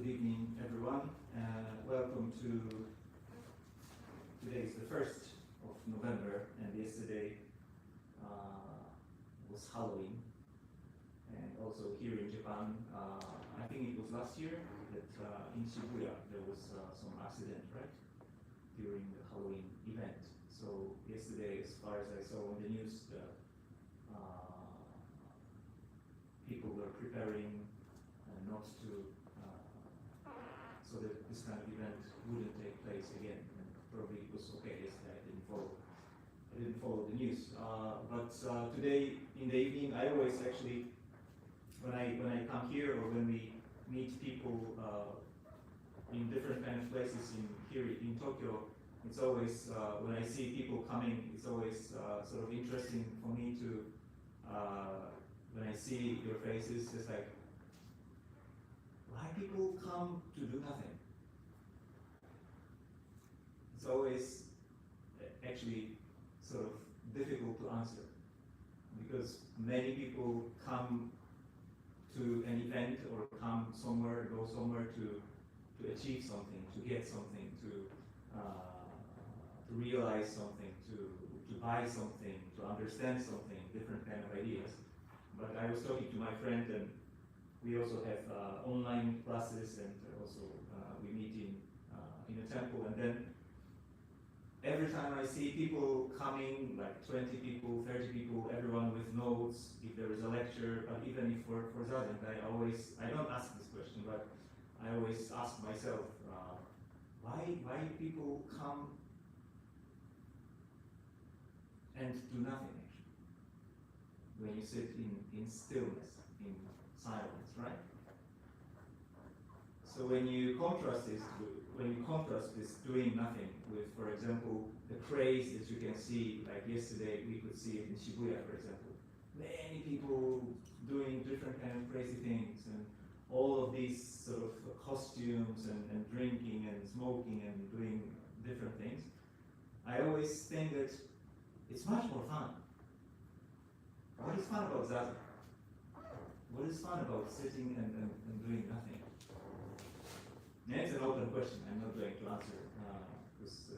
Good evening, everyone. Welcome to today is the 1st of November, and yesterday was Halloween. And also here in Japan, I think it was last year that in Shibuya there was some accident, right, during the Halloween event. So yesterday, as far as I saw on the news, people were preparing not to, so that this kind of event wouldn't take place again. And probably it was okay yesterday. I didn't follow the news. But today in the evening, I always actually, when I come here or when we meet people in different kind of places here in Tokyo, it's always when I see people coming, it's always sort of interesting for me to when I see your faces, it's like, why people come to do nothing? It's always actually sort of difficult to answer, because many people come to an event or come somewhere, go somewhere to achieve something, to get something, to realize something, to buy something, to understand something, different kind of ideas. But I was talking to my friend, and we also have online classes, and also we meet in a temple. And then every time I see people coming, like 20 people, 30 people, everyone with notes, if there is a lecture, but even if for Zazen, I don't ask this question, but I always ask myself, why people come and do nothing, actually, when you sit in stillness, in silence, right? So when you contrast this doing nothing with, for example, the craze that you can see, like yesterday we could see it in Shibuya, for example. Many people doing different kind of crazy things, and all of these sort of costumes and drinking and smoking and doing different things. I always think that it's much more fun. What is fun about Zazen? What is fun about sitting and doing nothing? And it's an open question. I'm not going to answer, because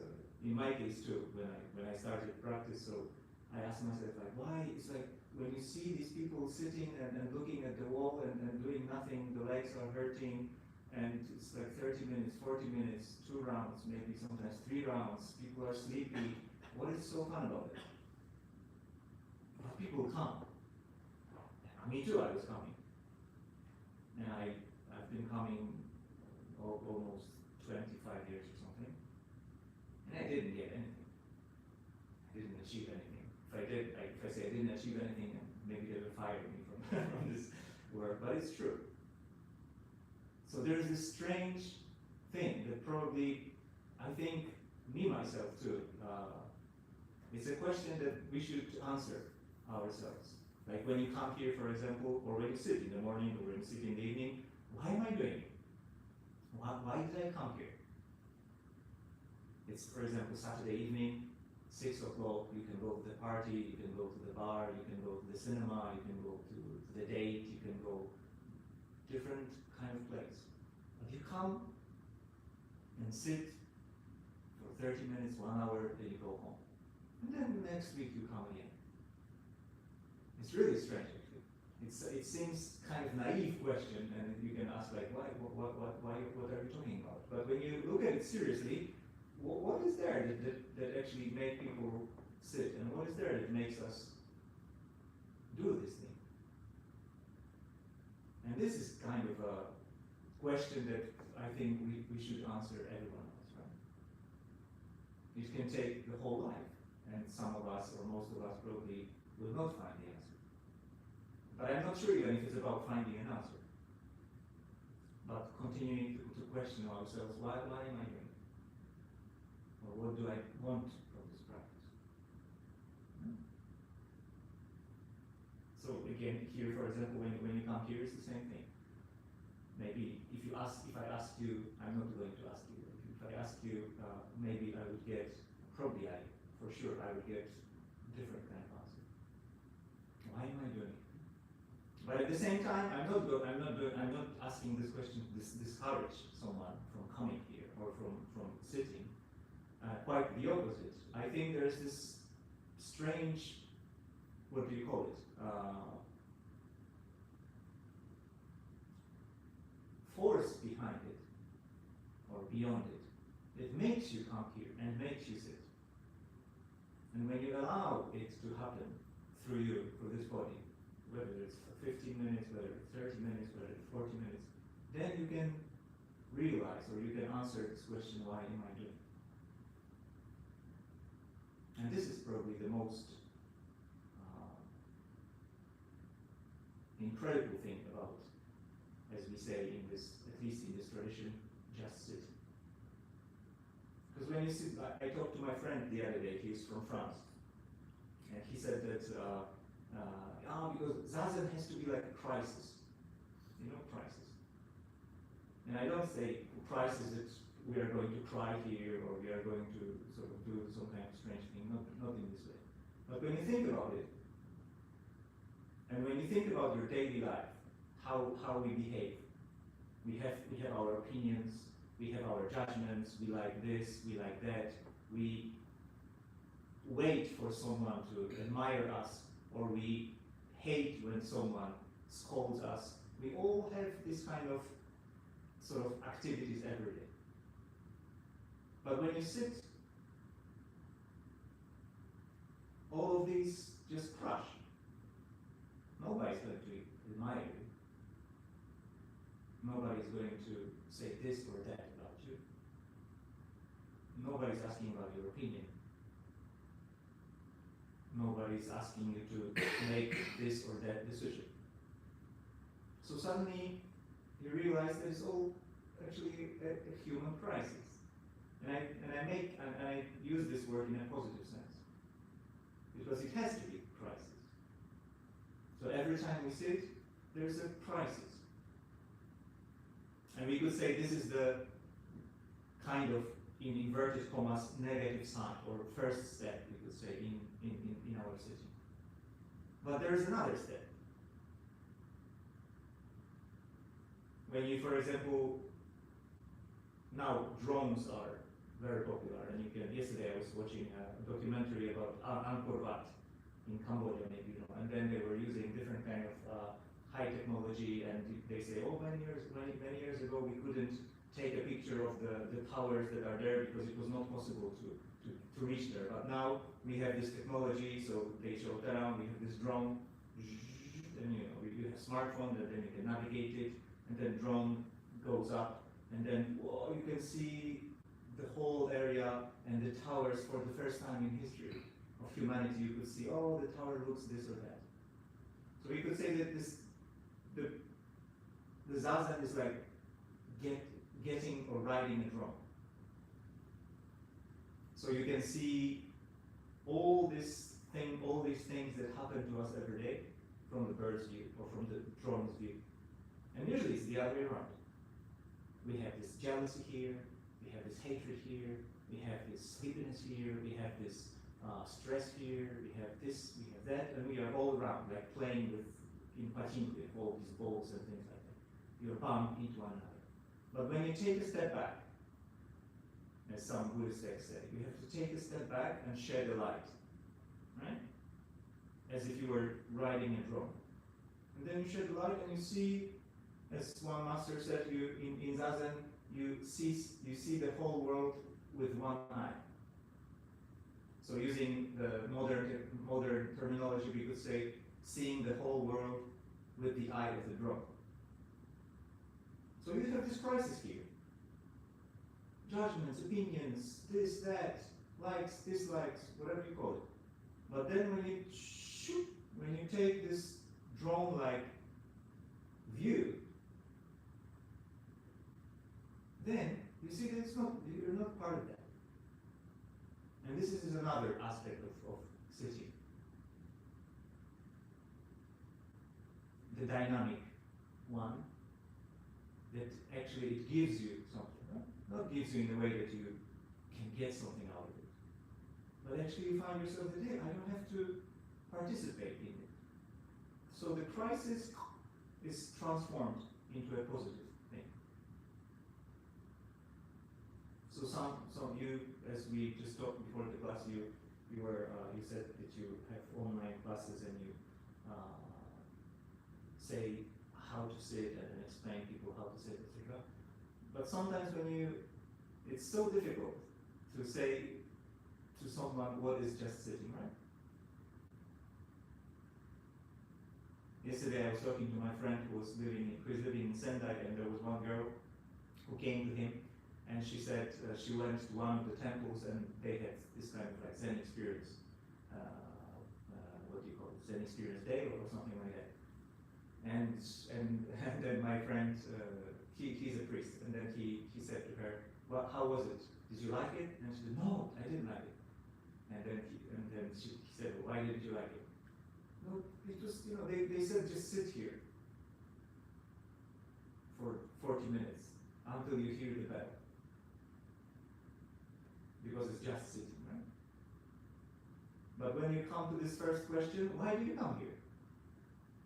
in my case too, when I started practice, so I asked myself, like, why? It's like when you see these people sitting and looking at the wall and doing nothing, the legs are hurting, and it's like 30 minutes, 40 minutes, 2 rounds, maybe sometimes 3 rounds. People are sleepy. What is so fun about it? But people come. Me too, I was coming. And I've been coming almost 25 years or something. And I didn't get anything. I didn't achieve anything. If I say I didn't achieve anything, maybe they will fire me from, from this work, but it's true. So there's this strange thing that probably, I think, me myself too, it's a question that we should answer ourselves. Like when you come here, for example, or when you sit in the morning or when you sit in the evening, why am I doing it? Why did I come here? It's, for example, Saturday evening, 6 o'clock, you can go to the party, you can go to the bar, you can go to the cinema, you can go to the date, you can go different kind of place. But you come and sit for 30 minutes, 1 hour, then you go home. And then next week you come again. It's really strange, actually. It seems kind of naive question, and you can ask, like, what are you talking about? But when you look at it seriously, what is there that actually makes people sit, and what is there that makes us do this thing? And this is kind of a question that I think we should answer, every one of us, right? It can take the whole life, and some of us, or most of us, probably will not find the answer. But I'm not sure even if it's about finding an answer. But continuing to question ourselves, why am I doing it? Or what do I want from this practice? So again, here, for example, when you come here, it's the same thing. Maybe if I ask you, I'm not going to ask you. If I ask you, maybe I would get, for sure, I would get different kind of answer. Why am I doing it? But at the same time, I'm not asking this question to discourage someone from coming here or from sitting. Quite the opposite. I think there's this strange, what do you call it? Force behind it or beyond it. It makes you come here and makes you sit. And when you allow it to happen through you, through this body, whether it's for 15 minutes, whether it's 30 minutes, whether it's 40 minutes, then you can realize or you can answer this question, why am I doing it? And this is probably the most incredible thing about, as we say in this, at least in this tradition, just sit. Because when you sit, I talked to my friend the other day, he's from France, and he said that, because Zazen has to be like a crisis, crisis. And I don't say crisis that we are going to cry here, or we are going to sort of do some kind of strange thing, not in this way. But when you think about it, and when you think about your daily life, how we behave, we have our opinions, we have our judgments, we like this, we like that, we wait for someone to admire us, or we hate when someone scolds us. We all have this kind of sort of activities every day. But when you sit, all of these just crush. Nobody's going to admire you. Nobody's going to say this or that about you. Nobody's asking about your opinion. Nobody's asking you to make this or that decision. So suddenly you realize that it's all actually a human crisis. And I use this word in a positive sense, because it has to be a crisis. So every time we sit, there's a crisis. And we could say this is the kind of, in inverted commas, negative sign, or first step, we could say, in our sitting. But there is another step. When you, for example, now drones are very popular, and yesterday I was watching a documentary about Angkor Wat in Cambodia, maybe, and then they were using different kind of high technology, and they say, oh, many years ago we couldn't take a picture of the towers that are there because it was not possible to reach there. But now we have this technology, so they show around, we have this drone, and you have a smartphone, and then you can navigate it, and then drone goes up, and then whoa, you can see the whole area and the towers for the first time in history of humanity. You could see, oh, the tower looks this or that. So we could say that the Zazen is like getting or riding a drone. So you can see all these things that happen to us every day from the bird's view or from the drone's view. And usually it's the other way around. We have this jealousy here, we have this hatred here, we have this sleepiness here, we have this stress here, we have this, we have that, and we are all around, like playing in pachinko with all these balls and things like that. You are bumped into one another. But when you take a step back, as some Buddhist texts say, you have to take a step back and shed a light, right? As if you were riding a drone. And then you shed a light and you see, as one master said, you in Zazen, you see the whole world with one eye. So using the modern terminology, we could say, seeing the whole world with the eye of the drone. So you have this crisis here. Judgments, opinions, this, that, likes, dislikes, whatever you call it. But then when you take this drone-like view, then you see that you're not part of that. And this is another aspect of sitting. The dynamic one, that actually it gives you something, right? Not gives you in a way that you can get something out of it, but actually you find yourself that, hey, I don't have to participate in it. So the crisis is transformed into a positive thing. So some you, as we just talked before the class, you said that you have online classes and you say how to sit and explain people how to sit, etc. But sometimes it's so difficult to say to someone what is just sitting, right? Yesterday I was talking to my friend who is living in Sendai, and there was one girl who came to him, and she said she went to one of the temples and they had this kind of like Zen experience. What do you call it? Zen experience day or something like that. And then my friend, he's a priest, and then he said to her, "Well, how was it? Did you like it?" And she said, "No, I didn't like it." And then he said, "Well, why didn't you like it?" "No, it was, they said just sit here for 40 minutes until you hear the bell. Because it's just sitting, right? But when you come to this first question, why do you come here?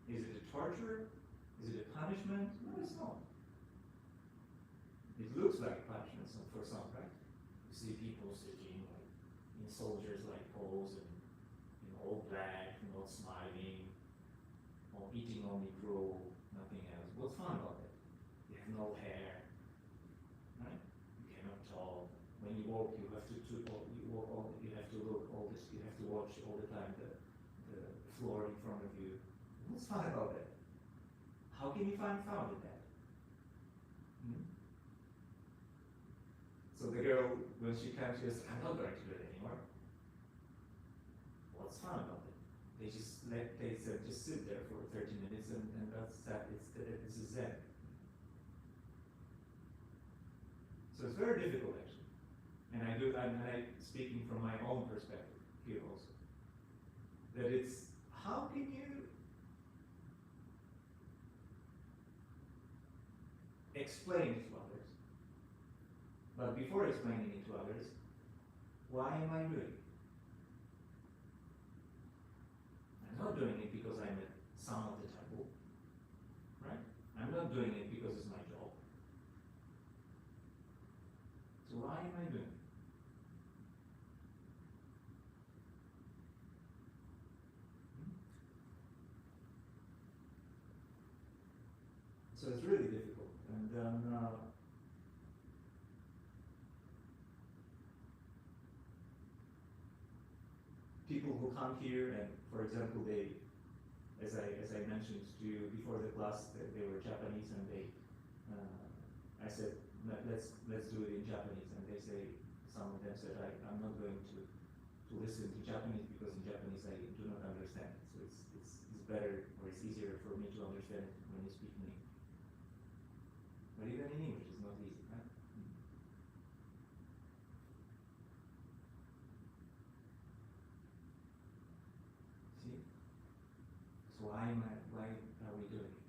Is it a torture? Is it a punishment? No, it's not. It looks like punishment for some, right? You see people sitting like in soldiers-like pose and all black, not smiling, or eating only gruel, nothing else. What's fun about that? You have no hair, right? You cannot talk. When you walk, you have to look all this. You have to watch all the time the floor in front of you. What's fun about that? How can you find fun in that? So the girl, when she comes, she says, "I'm not going to do it anymore." What's fun about it? They said just sit there for 30 minutes and that's that. It's a Zen. So it's very difficult actually. And I'm speaking from my own perspective here also. That it's, how can you explain it to others? But before explaining it to others, why am I doing it? I'm not doing it because I'm a son of the temple, right? I'm not doing it because it's my job. So why am I doing it? So it's really difficult. And then people who come here and, for example, they, as I mentioned to you before the class, they were Japanese, and I said, let's do it in Japanese, and they say, some of them said, I'm not going to listen to Japanese because in Japanese I do not understand it. So it's better, or it's easier for me to understand it when you speak in English. But even in English, it's not easy, right? See? So why are we doing it?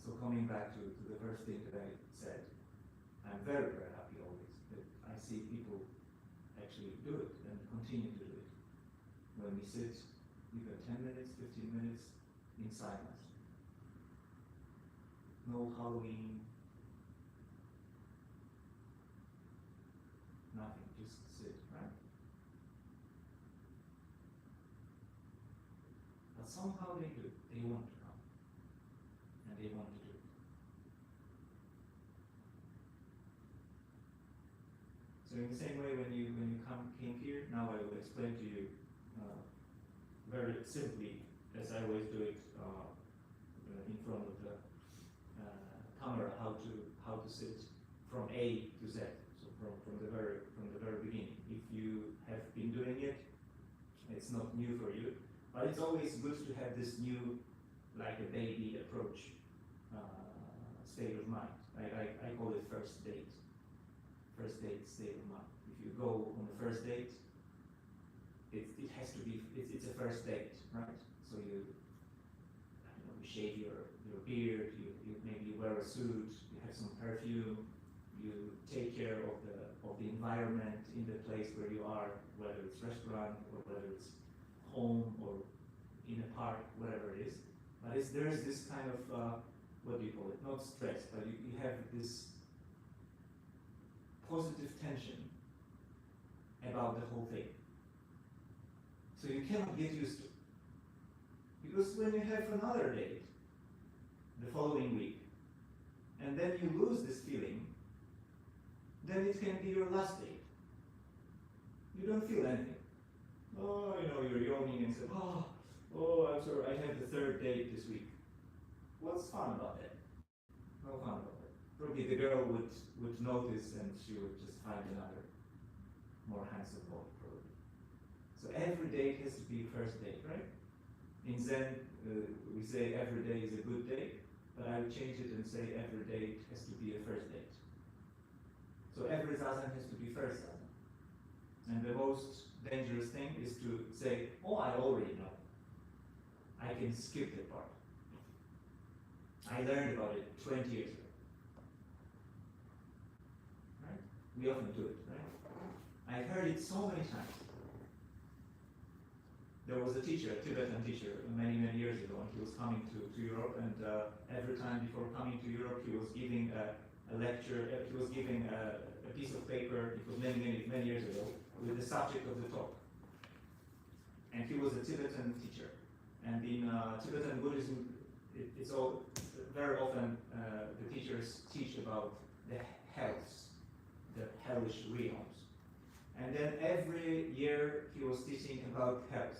So coming back to the first thing that I said, I'm very, very happy always that I see people actually do it and continue to do it. When we sit even 10 minutes, 15 minutes in silence. No Halloween, nothing, just sit, right? But somehow they do, they want to come, and they want to do it. So in the same way, when you came here, now I will explain to you very simply, as I always do it in front of the camera, how to sit from A to Z. So from the very beginning. If you have been doing it, it's not new for you, but it's always good to have this new, like a baby approach state of mind. I call it first date state of mind. If you go on the first date, it has to be, it's a first date, right? So you shave your beard, maybe you wear a suit, you have some perfume, You take care of the environment in the place where you are, whether it's restaurant or whether it's home or in a park, whatever it is. But there's this kind of what do you call it? Not stress, but you have this positive tension about the whole thing. So you cannot get used to it. Because when you have another date, the following week, and then you lose this feeling, then it can be your last date. You don't feel anything. Oh, you're yawning and say, oh, I'm sorry, I have the third date this week. What's fun about that? No fun about that. Probably the girl would notice and she would just find another more handsome boy, probably. So every date has to be first date, right? In Zen, we say every day is a good day, but I would change it and say every date has to be a first date. So every Zazen has to be first Zazen. And the most dangerous thing is to say, oh, I already know. I can skip that part. I learned about it 20 years ago. Right? We often do it, right? I've heard it so many times. There was a teacher, a Tibetan teacher, many, many years ago, and he was coming to Europe, and every time before coming to Europe, he was giving a lecture, he was giving a piece of paper, it was many, many years ago, with the subject of the talk. And he was a Tibetan teacher. And in Tibetan Buddhism, it's all very often the teachers teach about the hells, the hellish realms. And then every year he was teaching about hells.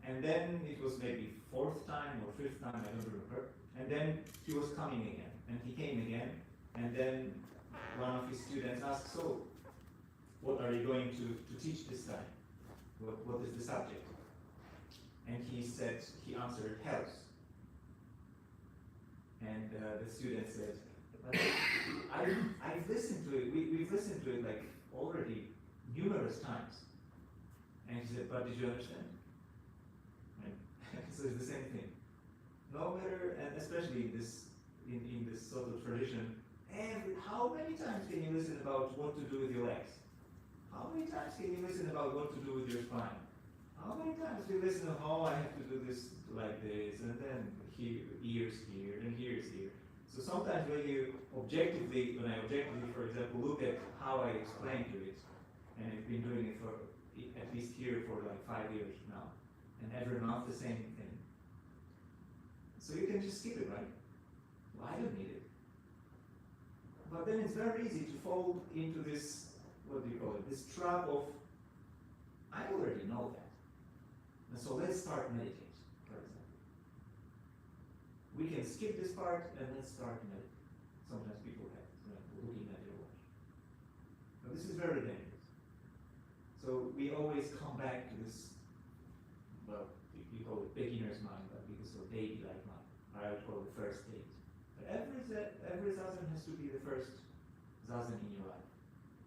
And then it was maybe fourth time or fifth time, I don't remember. And then he was coming again, and he came again. And then one of his students asked, so, what are you going to teach this time? What is the subject? And he answered, hells. And the student said, but I've listened to it, we've listened to it like already numerous times. And he said, but did you understand? And so it's the same thing. No matter, and especially in this sort of tradition, how many times can you listen about what to do with your legs? How many times can you listen about what to do with your spine? How many times do you listen to, oh, I have to do this like this, and then ears here, and ears here. So sometimes when I objectively, for example, look at how I explain to it, and I've been doing it for at least here for like 5 years now, and every month the same thing. So you can just skip it, right? Well, I don't need it. But then it's very easy to fall into this, what do you call it, this trap of, I already know that. And so let's start meditating, for example. We can skip this part and let's start meditating. Sometimes people have, looking at their watch. But this is very dangerous. So we always come back to this, well, you call it beginner's mind, but because of baby-like mind, or I would call it the first date. But every Zazen has to be the first Zazen in your life.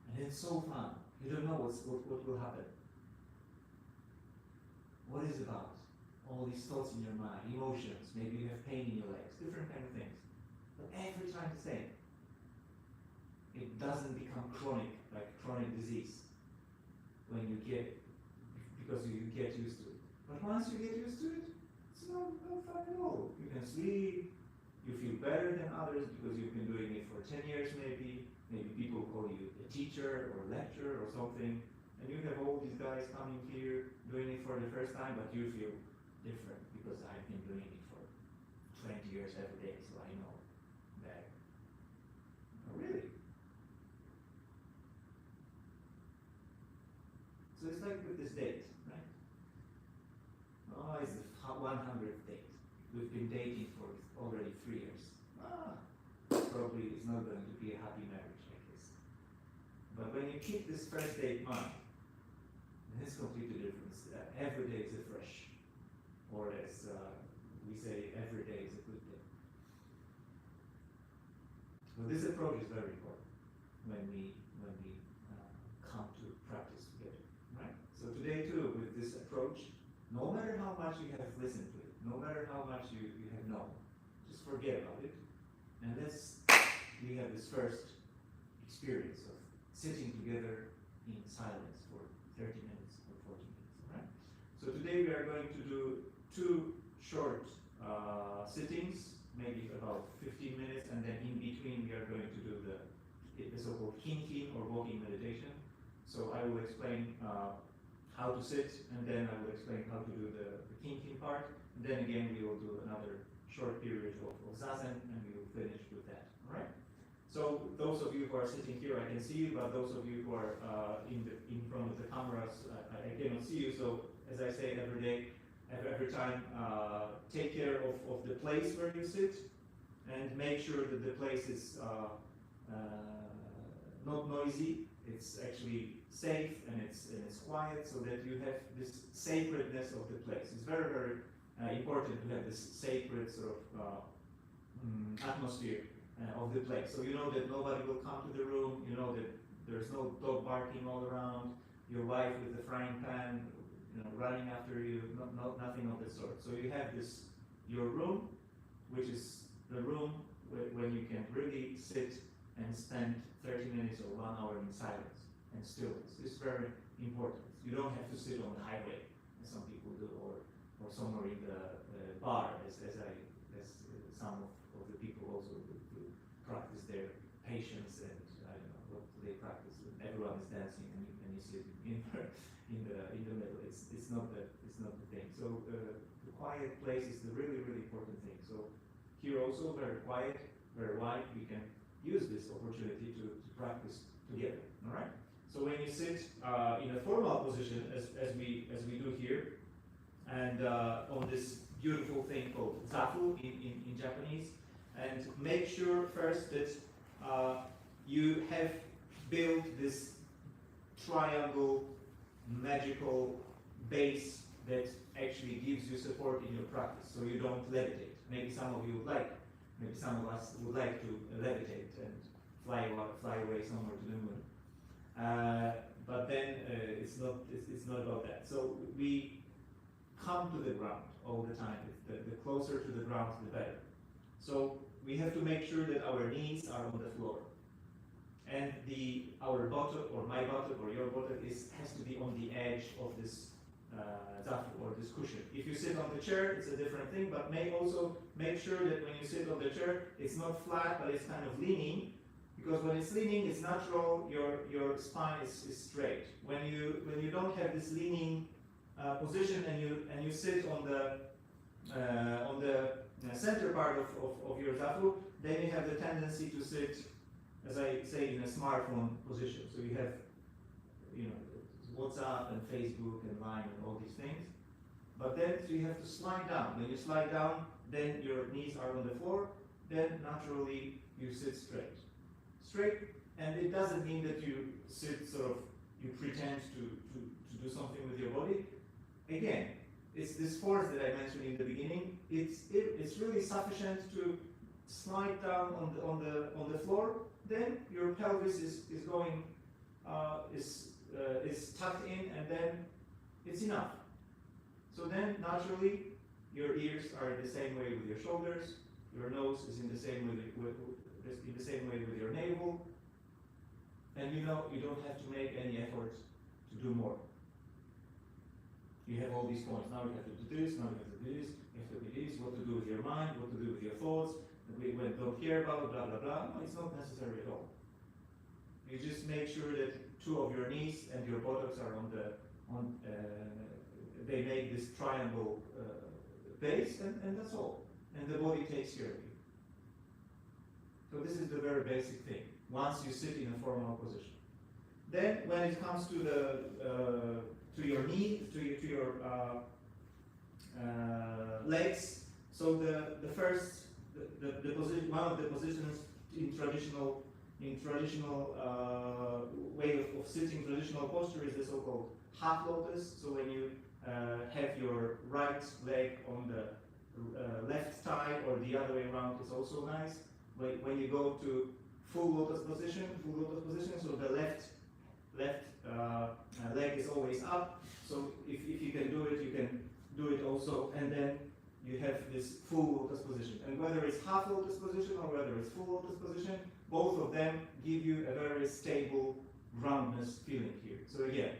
And it's so fun. You don't know what will happen. What is it about? All these thoughts in your mind, emotions, maybe you have pain in your legs, different kind of things. But every time the same. It doesn't become chronic, like chronic disease, when you because you get used to it. But once you get used to it, it's not fun at all. You can sleep, you feel better than others because you've been doing it for 10 years maybe. Maybe people call you a teacher or lecturer or something. And you have all these guys coming here, doing it for the first time, but you feel different because I've been doing it for 20 years every day, so I know better. Oh, really? So it's like with this date, right? Oh, it's the 100th date. We've been dating for already 3 years. Probably it's not going to be a happy marriage like this. But when you keep this first date mind, it's completely different. Every day is a fresh, or as we say, every day is a good day. So this approach is very important when we come to practice together, right? So today too, with this approach, no matter how much you have listened to it, no matter how much you have known, just forget about it, and we have this first experience of sitting together in silence for 30 minutes or 40 minutes, right? So today we are going to do 2 short sittings, maybe about 15 minutes, and then in between we are going to do the so-called kinkin or walking meditation. So I will explain how to sit, and then I will explain how to do the kinkin part, and then again we will do another short period of Zazen, and we will finish with that, all right? So those of you who are sitting here, I can see you, but those of you who are in front of the cameras, I cannot see you. So as I say every time, take care of the place where you sit, and make sure that the place is not noisy. It's actually safe and it's quiet, so that you have this sacredness of the place. It's very, very important to have this sacred sort of atmosphere of the place. So you know that nobody will come to the room, you know that there's no dog barking all around, your wife with the frying pan, running after you, nothing of the sort. So you have this, your room, which is the room when you can really sit and spend 30 minutes or 1 hour in silence and stillness. It's very important. You don't have to sit on the highway, as some people do, or somewhere in the bar, as some of the people also do practice their patience, and I don't know what they practice. Everyone is dancing, and you sit in the middle. It's not the thing. So the quiet place is the really, really important thing. So here also very quiet, very wide. We can use this opportunity to practice together. All right. So when you sit in a formal position, as we do here, and on this beautiful thing called zafu in Japanese, and make sure first that you have built this triangle magical base that actually gives you support in your practice, so you don't levitate. Maybe some of you would like, maybe some of us would like to levitate and fly away somewhere to the moon. But then it's not about that. So we come to the ground all the time. The closer to the ground, the better. So we have to make sure that our knees are on the floor, and our buttock, or my buttock, or your buttock has to be on the edge of this zafu, or this cushion. If you sit on the chair, it's a different thing, but also make sure that when you sit on the chair, it's not flat, but it's kind of leaning, because when it's leaning, it's natural, your spine is straight. When you don't have this leaning position, and you sit on the center part of your zafu, then you have the tendency to sit, as I say, in a smartphone position. So you have, WhatsApp and Facebook and Line and all these things. But then, so you have to slide down. When you slide down, then your knees are on the floor. Then naturally you sit straight. And it doesn't mean that you sit you pretend to do something with your body. Again, it's this force that I mentioned in the beginning. It's really sufficient to slide down on the floor. Then your pelvis is going is tucked in, and then it's enough. So then naturally your ears are in the same way with your shoulders. Your nose is in the same way with your navel, and you don't have to make any effort to do more. You have all these points. Now you have to do this, now you have to do this, you have to do this, what to do with your mind, what to do with your thoughts, when don't care about, blah, blah, blah. No, it's not necessary at all. You just make sure that 2 of your knees and your buttocks are they make this triangle base, and that's all. And the body takes care of you. So this is the very basic thing, once you sit in a formal position. Then when it comes to your knee, to your legs, so the first position, one of the positions in traditional way of sitting, traditional posture, is the so-called half lotus. So when you have your right leg on the left thigh, or the other way around, is also nice. When you go to full lotus position, so the left leg is always up. So if you can do it, you can do it also. And then you have this full lotus position. And whether it's half lotus position or whether it's full lotus position, both of them give you a very stable groundness feeling here. So again,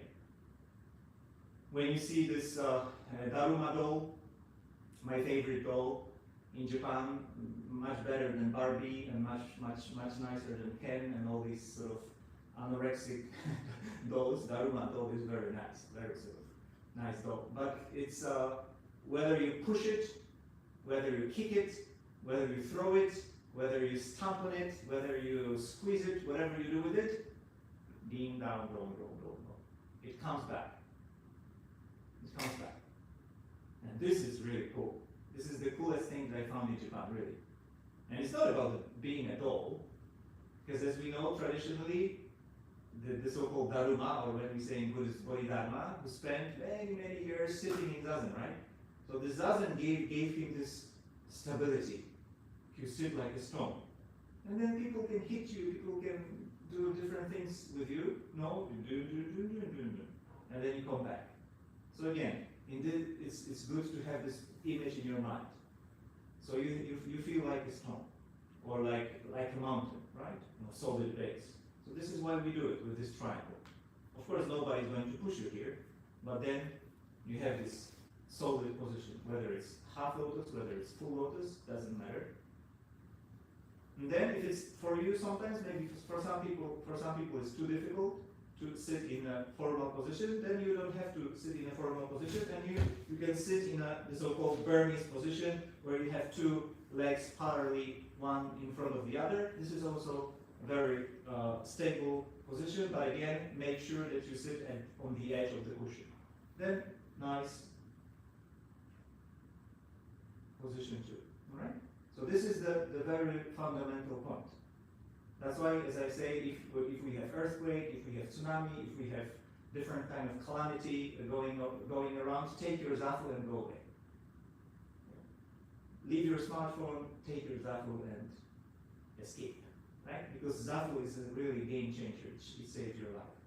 when you see this Daruma doll, my favorite doll in Japan, much better than Barbie and much nicer than Ken and all these sort of anorexic dolls. Daruma doll is very nice, very sort of nice doll. But it's whether you push it, whether you kick it, whether you throw it, whether you stamp on it, whether you squeeze it, whatever you do with it, beam down, roll. It comes back. It comes back. And this is really cool. This is the coolest thing that I found in Japan, really. And it's not about being a doll, because as we know, traditionally, the so-called Daruma, or when we say in Buddhist Bodhidharma, who spent many years sitting in Zazen, right? So the Zazen gave him this stability. You sit like a stone. And then people can hit you, people can do different things with you. No, you do. And then you come back. So again, it's good to have this image in your mind. So you feel like a stone, or like a mountain, right? Solid base. So this is why we do it with this triangle. Of course, nobody is going to push you here, but then you have this solid position, whether it's half lotus, whether it's full lotus, doesn't matter. And then if it's for you sometimes, maybe for some people it's too difficult to sit in a formal position, then you don't have to sit in a formal position, and you can sit in the so-called Burmese position, where you have two legs parallelly, one in front of the other. This is also a very stable position, but again, make sure that you sit on the edge of the cushion. Then, nice position too, all right? So this is the very fundamental point. That's why, as I say, if we have earthquake, if we have tsunami, if we have different kind of calamity going around, take your zafu and go away. Leave your smartphone, take your zafu and escape, right? Because zafu is a really game changer. It saves your life.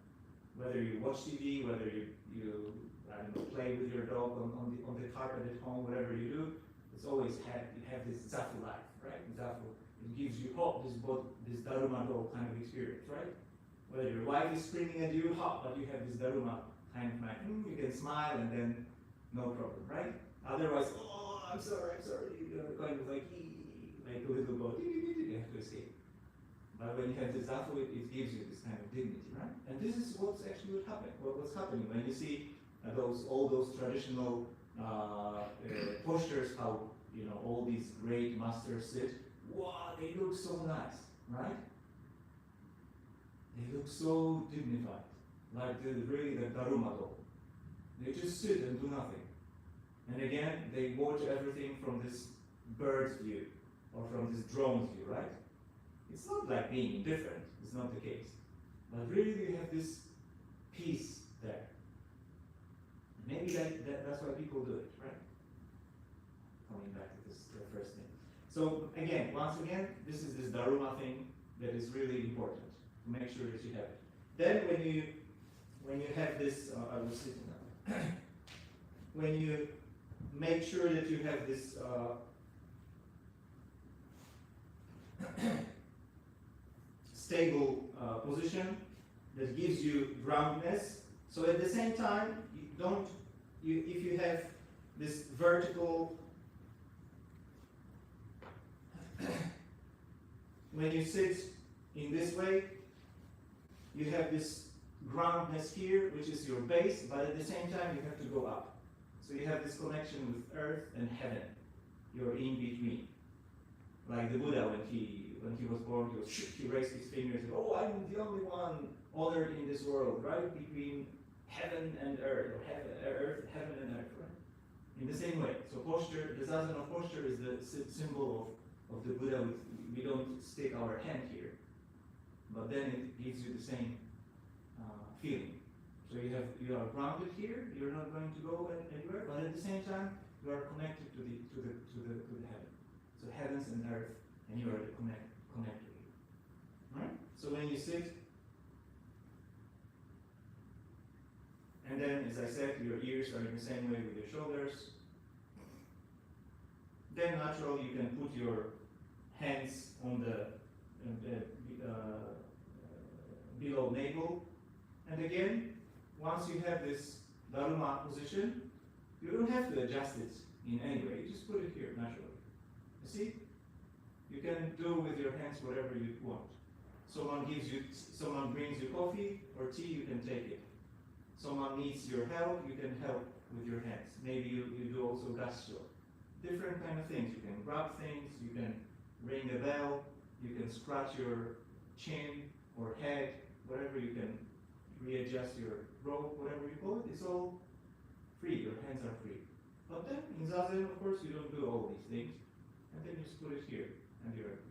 Whether you watch TV, whether you I don't know, play with your dog on the carpet at home, whatever you do, it's always you have this zafu life, right? Zafu. It gives you hope, this Daruma doll kind of experience, right? Whether your wife is screaming at you, but you have this Daruma kind of like, you can smile and then no problem, right? Otherwise, oh, I'm sorry, you're kind of like a little boy, you have to escape. But when you have this zafu, it gives you this kind of dignity, right? And this is what's actually what's happening when you see all those traditional postures, how all these great masters sit. Wow, they look so nice, right? They look so dignified, like really the Daruma doll. They just sit and do nothing. And again, they watch everything from this bird's view, or from this drone's view, right? It's not like being indifferent, it's not the case. But really you have this peace there. Maybe that's why people do it, right? Coming back to this first thing. So again, once again, this is this Daruma thing that is really important to make sure that you have it. Then when you have this, I will sit now. When you make sure that you have this stable position that gives you groundedness. So at the same time, if you have this vertical. When you sit in this way, you have this groundedness here, which is your base, but at the same time you have to go up. So you have this connection with earth and heaven. You're in between. Like the Buddha, when he was born, he raised his finger and said, "Oh, I'm the only one honored in this world, right? Between heaven and earth, or heaven and earth, right?" In the same way. So posture, the Zazen of posture is the symbol of the Buddha. We don't stick our hand here, but then it gives you the same feeling. So you are grounded here. You're not going to go anywhere, but at the same time you are connected to the heaven. So heavens and earth, and you are connected here. Right? So when you sit, and then as I said, your ears are in the same way with your shoulders. Then naturally you can put your hands on the below navel. And again, once you have this Darma position, you don't have to adjust it in any way. You just put it here naturally. You see? You can do with your hands whatever you want. Someone brings you coffee or tea, you can take it. Someone needs your help, you can help with your hands. Maybe you do also gassho. Different kind of things. You can grab things, you can ring a bell, you can scratch your chin or head, whatever you can readjust your rope, whatever you call it. It's all free, your hands are free. But then in Zazen, of course, you don't do all these things. And then you just put it here and you're at peace.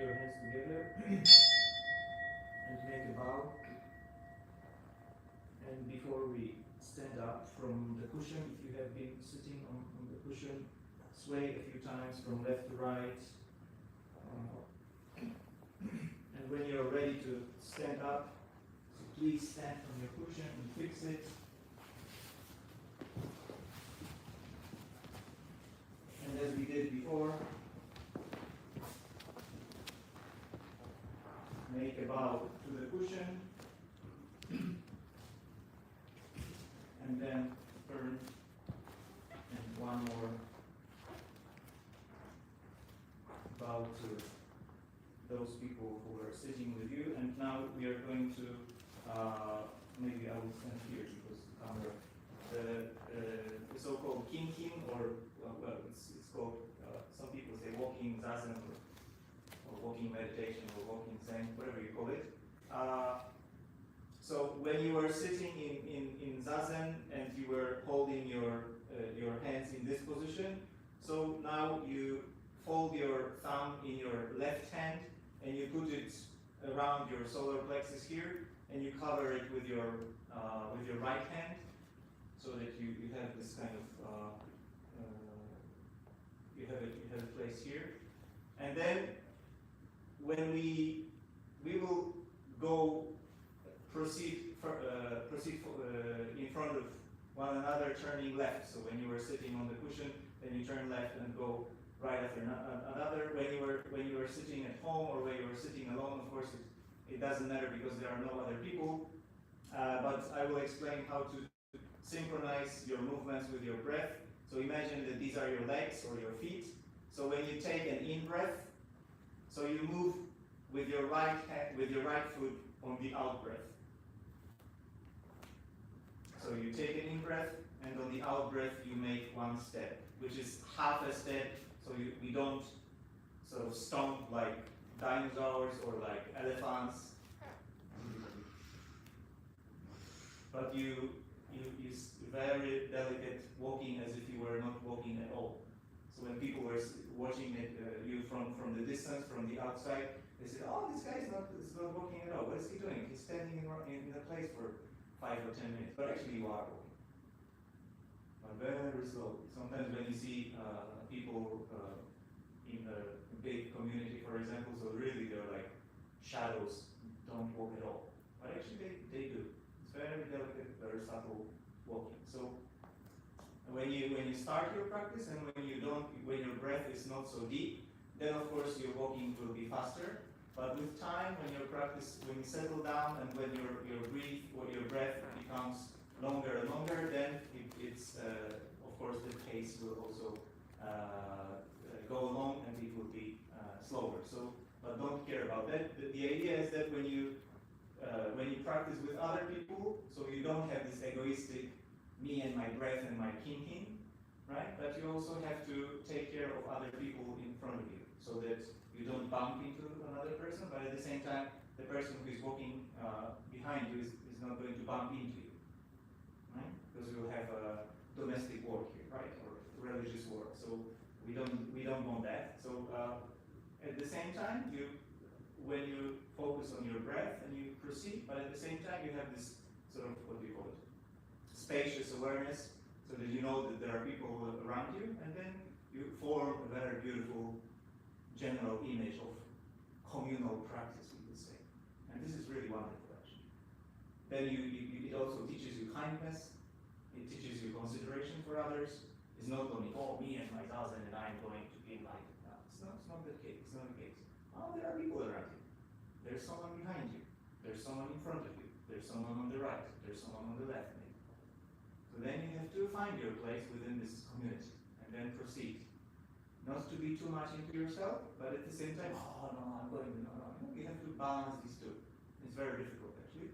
your hands together and make a bow. And before we stand up from the cushion, if you have been sitting on the cushion, sway a few times from left to right. And when you're ready to stand up, so please stand on your cushion and fix it. And as we did before, make a bow to the cushion. And then turn, and one more bow to those people who are sitting with you. And now we are going to, maybe I will stand here because the camera, the so-called kinkin, or well, it's called, some people say walking Zazen, or walking meditation, or walking Zen, whatever you call it. So when you were sitting in Zazen and you were holding your hands in this position, so now you fold your thumb in your left hand and you put it around your solar plexus here, and you cover it with your right hand, so that you have this kind of you have a place here, and then when we will go proceed in front of one another, turning left. So when you were sitting on the cushion, then you turn left and go right after another. When you were sitting at home or when you were sitting alone, of course it doesn't matter because there are no other people. But I will explain how to synchronize your movements with your breath. So imagine that these are your legs or your feet. So when you take an in breath, so you move with your right hand, with your right foot on the out breath. So you take an in breath, and on the out breath you make one step, which is half a step. So we don't sort of stomp like dinosaurs or like elephants, but you very delicate walking as if you were not walking at all. So when people were watching it, you from the distance, from the outside, they said, "Oh, this guy is not walking at all. What is he doing? He's standing in a place for 5 or 10 minutes." But actually you are walking. But very slowly. Sometimes when you see people in a big community, for example, so really they're like shadows, don't walk at all. But actually they do. It's very delicate, very subtle walking. So when you start your practice and when your breath is not so deep, then of course your walking will be faster. But with time, when you settle down and when your breath becomes longer and longer, then it's of course the pace will also go along and it will be slower. So, but don't care about that. The idea is that when you practice with other people, so you don't have this egoistic me and my breath and my kinkin, right? But you also have to take care of other people in front of you, so that you don't bump into another person, but at the same time, the person who is walking behind you is not going to bump into you, right? Because we will have a domestic war here, right? Or religious war. So we don't want that. So at the same time, when you focus on your breath and you proceed, but at the same time you have this sort of, what do you call it, spacious awareness, so that you know that there are people around you, and then you form a very beautiful general image of communal practice, we would say. And this is really wonderful, actually. Then it also teaches you kindness, it teaches you consideration for others. It's not only, oh, me and my Zazen and I'm going to be like, no, it's not the case, it's not the case. Oh, there are people around you. There's someone behind you. There's someone in front of you. There's someone on the right. There's someone on the left, maybe. So then you have to find your place within this community and then proceed. Not to be too much into yourself, but at the same time, oh no, I'm going to, no. You have to balance these two. It's very difficult, actually.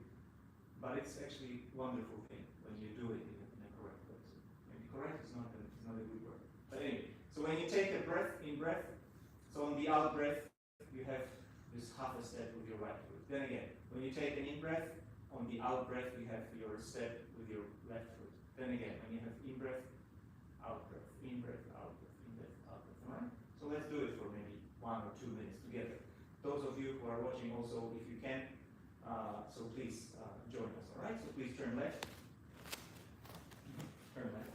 But it's actually a wonderful thing when you do it in a correct way. Maybe correct is not a good word. But anyway, so when you take a breath, so on the out breath, you have this half a step with your right foot. Then again, when you take an in breath, on the out breath, you have your step with your left foot. Then again, when you have in breath, out breath, in breath, out breath, in breath, out breath. Right? So let's do it for maybe 1 or 2 minutes together. those of you who are watching also, if you can, so please join us, all right? So please turn left. Turn left.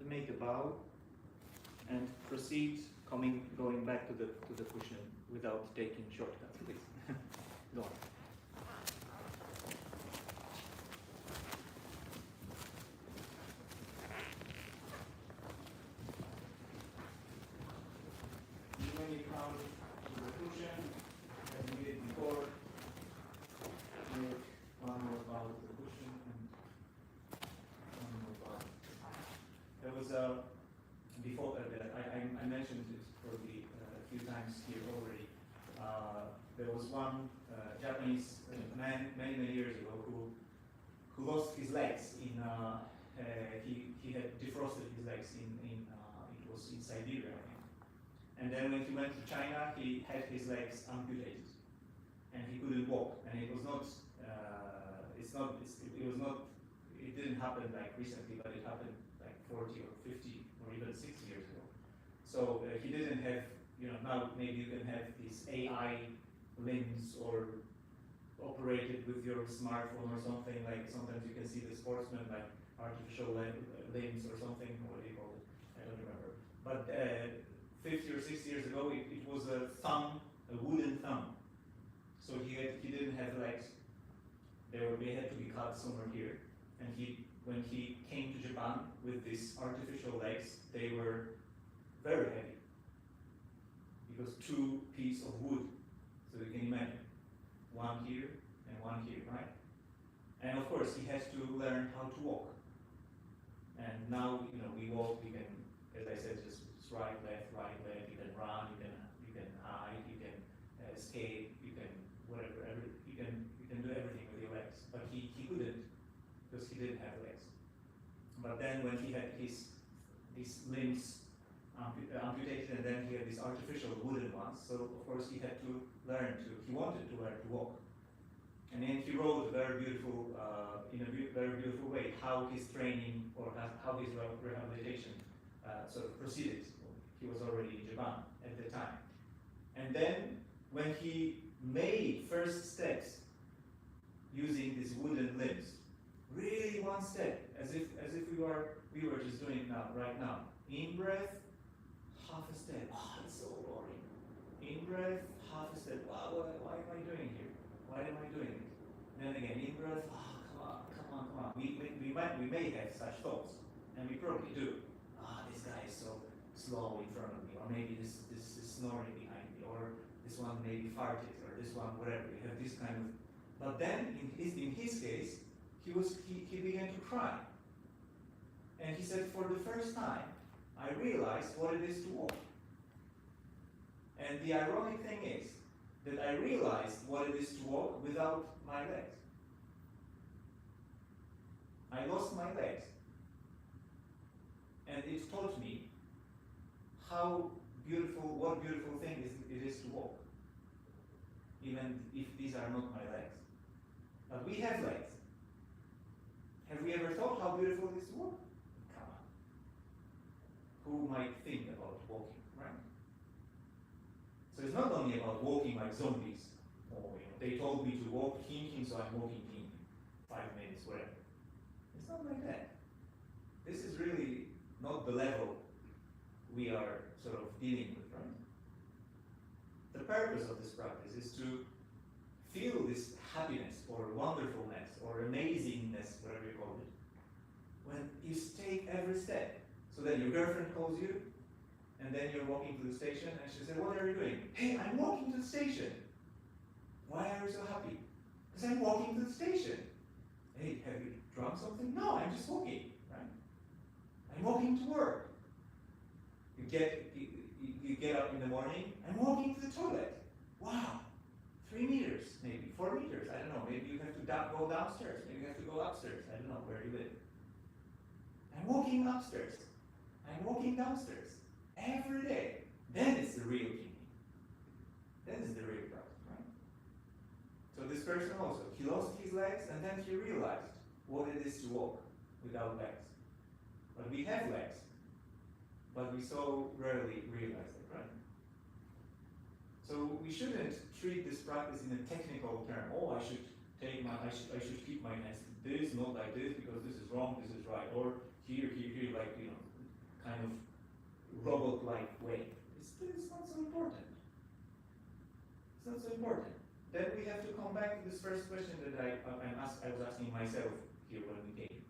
Make a bow and proceed going back to the cushion without taking shortcuts, please. Go on. When you come to the cushion, as we did before, make one more bow to the cushion and one more bow. There was before that I mentioned it probably a few times here already. There was one Japanese man many years ago who lost his legs in he had defrosted his legs in it was in Siberia, I think. And then when he went to China, he had his legs amputated, and he couldn't walk. And it was not it didn't happen like recently, but it happened like 40 or 50 or even 60 years ago. So he didn't have, now maybe you can have these AI limbs or operated with your smartphone or something, like sometimes you can see the sportsmen like artificial limbs or something, what do you call it? I don't remember. But 50 or 60 years ago, it was a thumb, a wooden thumb. So he didn't have legs. They had to be cut somewhere here. And when he came to Japan with these artificial legs, they were very heavy. Because 2 pieces of wood, so you can imagine, one here and one here, right? And of course, he has to learn how to walk. And now, we walk. We can, as I said, just right, left. You can run. You can hide. You can escape. You can whatever. You can do everything with your legs. But he couldn't, because he didn't have legs. But then when he had these limbs amputated, and then he had these artificial wooden ones, so of course he wanted to learn to walk. And then he wrote very beautiful, in a very beautiful way, how his training or how his rehabilitation sort of proceeded. He was already in Japan at the time. And then when he made first steps using these wooden limbs, really one step, as if we were just doing now, right now. In breath, half a step. Oh, it's so boring. In breath, half a step. Why am I doing here? Why am I doing it? Then again, in breath. Oh, come on. We may have such thoughts, and we probably do. This guy is so slow in front of me, or maybe this is snoring behind me, or this one maybe farted, or this one whatever. We have this kind of. But then in his case, he began to cry. And he said, for the first time, I realized what it is to walk. And the ironic thing is that I realized what it is to walk without my legs. I lost my legs. And it taught me what beautiful thing it is to walk. Even if these are not my legs. But we have legs. Have we ever thought how beautiful it is to walk? Come on. Who might think about walking, right? So it's not only about walking like zombies. Or they told me to walk thinking, so I'm walking thinking. 5 minutes, whatever. It's not like that. This is really not the level we are sort of dealing with, right? The purpose of this practice is to feel this happiness or wonderfulness or amazingness, whatever you call it, when you take every step. So then your girlfriend calls you, and then you're walking to the station, and she says, what are you doing? Hey, I'm walking to the station. Why are you so happy? Because I'm walking to the station. Hey, have you drunk something? No, I'm just walking, right? I'm walking to work. You get up in the morning, I'm walking to the toilet. Wow, 3 meters, maybe 4 meters, I don't know. Maybe you have to go downstairs. Maybe you have to go upstairs. I don't know where you live. I'm walking upstairs. I'm walking downstairs. Every day. Then it's the real king. Then it's the real practice, right? So this person also, he lost his legs and then he realized what it is to walk without legs. But we have legs. But we so rarely realize it, right? So we shouldn't treat this practice in a technical term. Oh, I should keep my hands this, not like this, because this is wrong, this is right, or here, like kind of robot-like way. It's not so important. It's not so important. Then we have to come back to this first question that I was asking myself here when we came.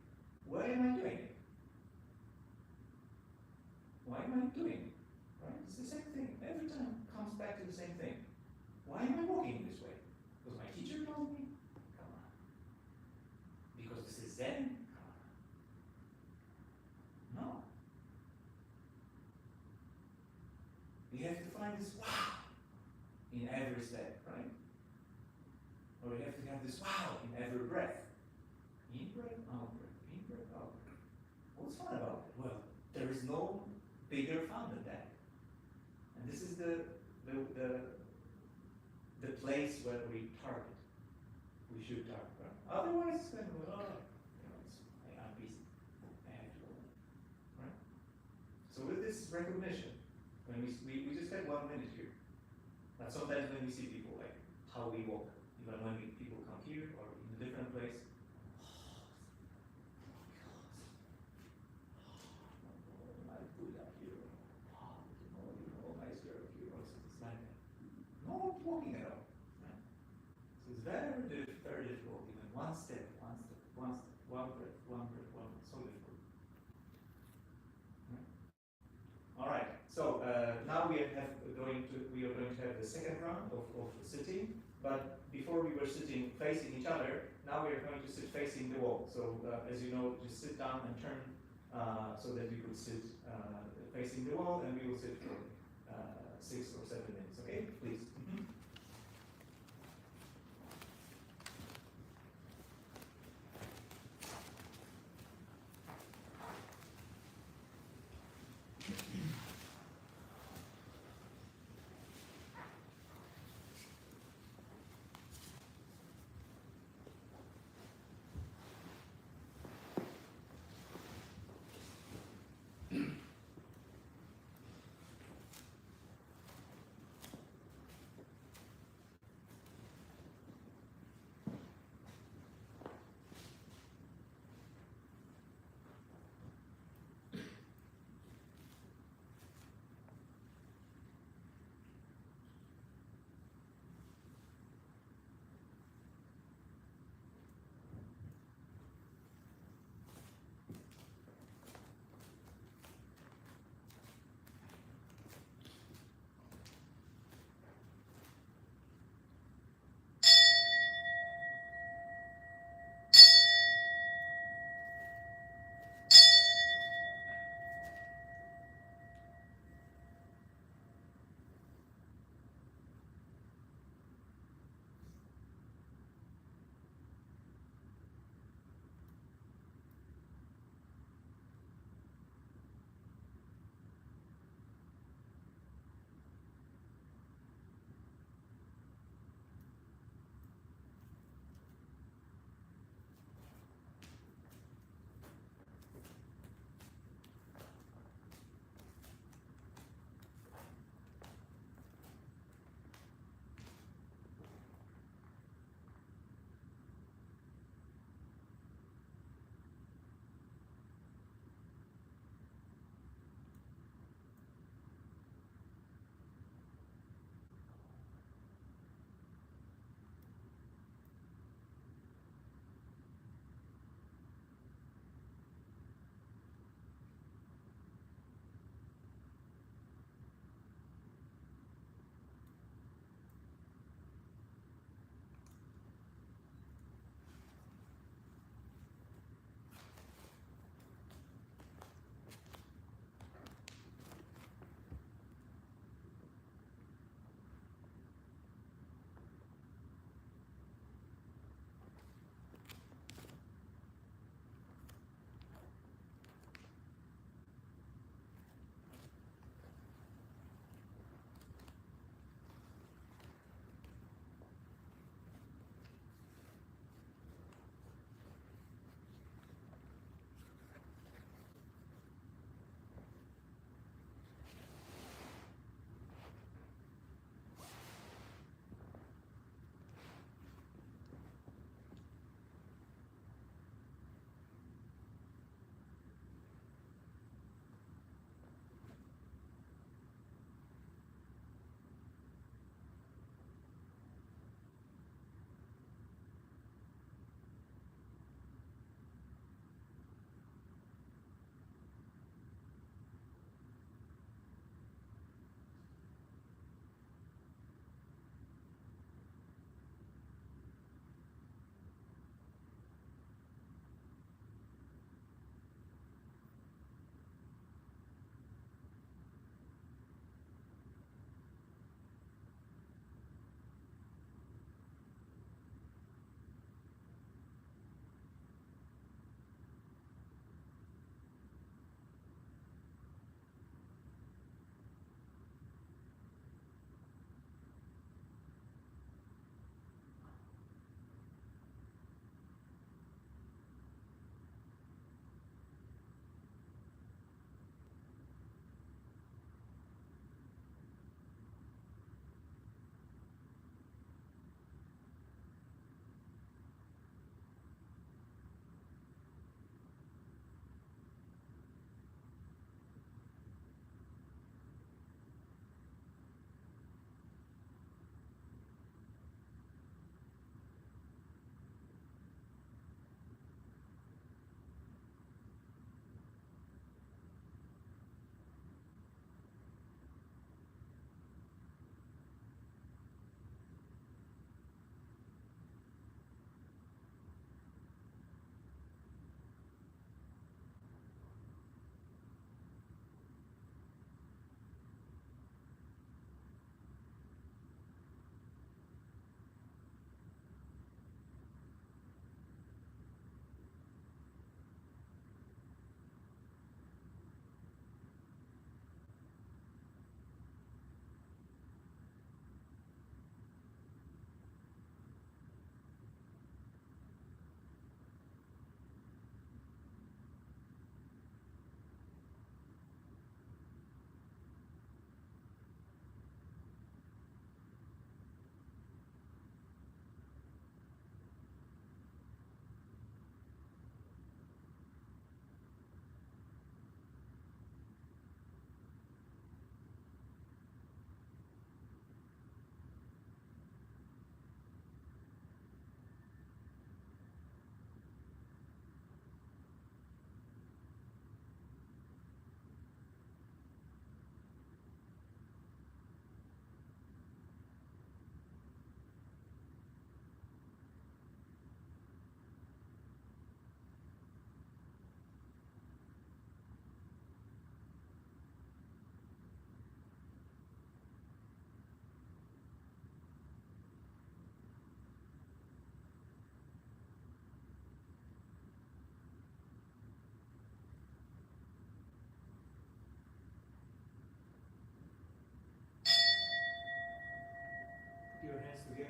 Why am I doing it? Why am I doing it? Right? It's the same thing. Every time it comes back to the same thing. Why am I walking this way? Because my teacher told me? Come on. Because this is Zen? Come on. No. We have to find this wow in every step, right? Or we have to have this wow in every breath. In breath, out breath, in breath, out breath. What's fun about it? Well, there is no bigger fun than that. And this is the place where we target. We should target, right? Otherwise, then I'm busy. I have to go. Right? So with this recognition, when we just had 1 minute here. But sometimes when we see people, like how we walk, even when people come here or in a different place, walking at all. Right? So it's very difficult, even one step, one breath, so difficult. Right? All right, so now we are going to have the second round of sitting, but before we were sitting facing each other, now we are going to sit facing the wall. So as you know, just sit down and turn so that you could sit facing the wall, and we will sit for 6 or 7 minutes, okay? Please.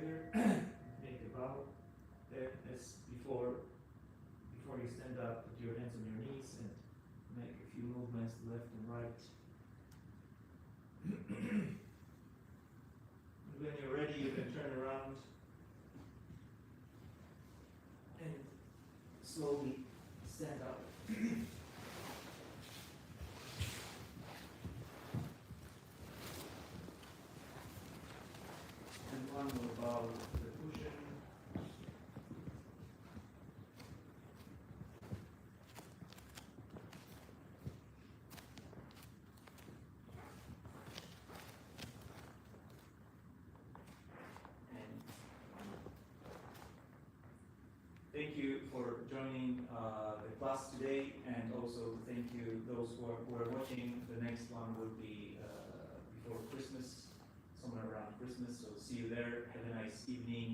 together, make a bow. That's before you stand up, put your hands on your knees and make a few movements left and right. When you're ready, you can turn around and slowly stand up. And one will bow to the cushion. Thank you for joining the class today, and also thank you those who are watching. The next one will be before Christmas, somewhere around Christmas. So see you there. Have a nice evening.